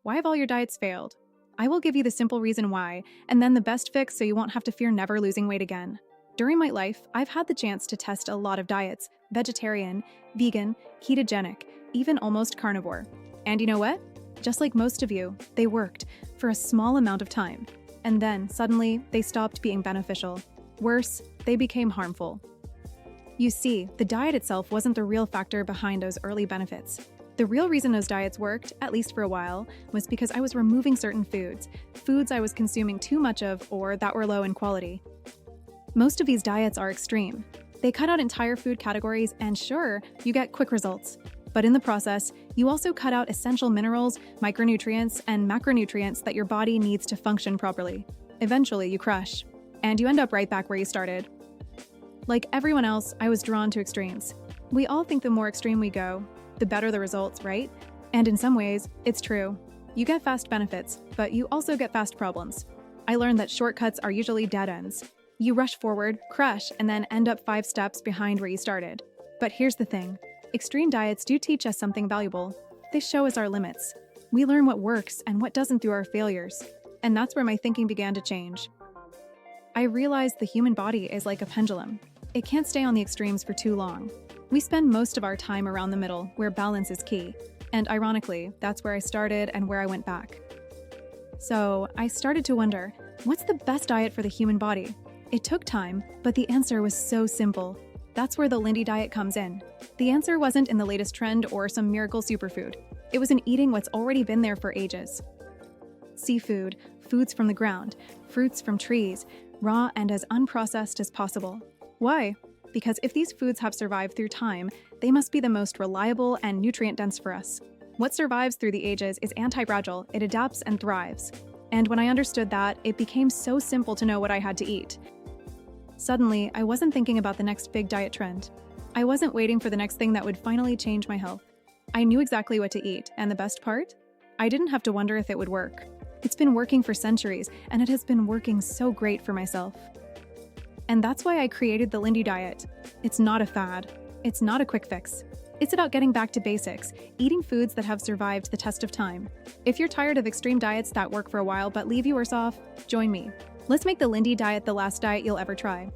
Why have all your diets failed? I will give you the simple reason why, and then the best fix so you won't have to fear never losing weight again. During my life, I've had the chance to test a lot of diets: vegetarian, vegan, ketogenic, even almost carnivore. And you know what? Just like most of you, they worked for a small amount of time. And then, suddenly, they stopped being beneficial. Worse, they became harmful. You see, the diet itself wasn't the real factor behind those early benefits. The real reason those diets worked, at least for a while, was because I was removing certain foods I was consuming too much of or that were low in quality. Most of these diets are extreme. They cut out entire food categories and sure, you get quick results. But in the process, you also cut out essential minerals, micronutrients, and macronutrients that your body needs to function properly. Eventually, you crash, and you end up right back where you started. Like everyone else, I was drawn to extremes. We all think the more extreme we go, the better the results, right? And in some ways, it's true. You get fast benefits, but you also get fast problems. I learned that shortcuts are usually dead ends. You rush forward, crash, and then end up 5 steps behind where you started. But here's the thing. Extreme diets do teach us something valuable. They show us our limits. We learn what works and what doesn't through our failures. And that's where my thinking began to change. I realized the human body is like a pendulum. It can't stay on the extremes for too long. We spend most of our time around the middle, where balance is key. And ironically, that's where I started and where I went back. So I started to wonder, what's the best diet for the human body? It took time, but the answer was so simple. That's where the Lindy Diet comes in. The answer wasn't in the latest trend or some miracle superfood. It was in eating what's already been there for ages. Seafood, foods from the ground, fruits from trees, raw and as unprocessed as possible. Why? Because if these foods have survived through time, they must be the most reliable and nutrient-dense for us. What survives through the ages is anti-fragile, it adapts and thrives. And when I understood that, it became so simple to know what I had to eat. Suddenly, I wasn't thinking about the next big diet trend. I wasn't waiting for the next thing that would finally change my health. I knew exactly what to eat, and the best part? I didn't have to wonder if it would work. It's been working for centuries, and it has been working so great for myself. And that's why I created the Lindy Diet. It's not a fad. It's not a quick fix. It's about getting back to basics, eating foods that have survived the test of time. If you're tired of extreme diets that work for a while but leave you worse off, join me. Let's make the Lindy Diet the last diet you'll ever try.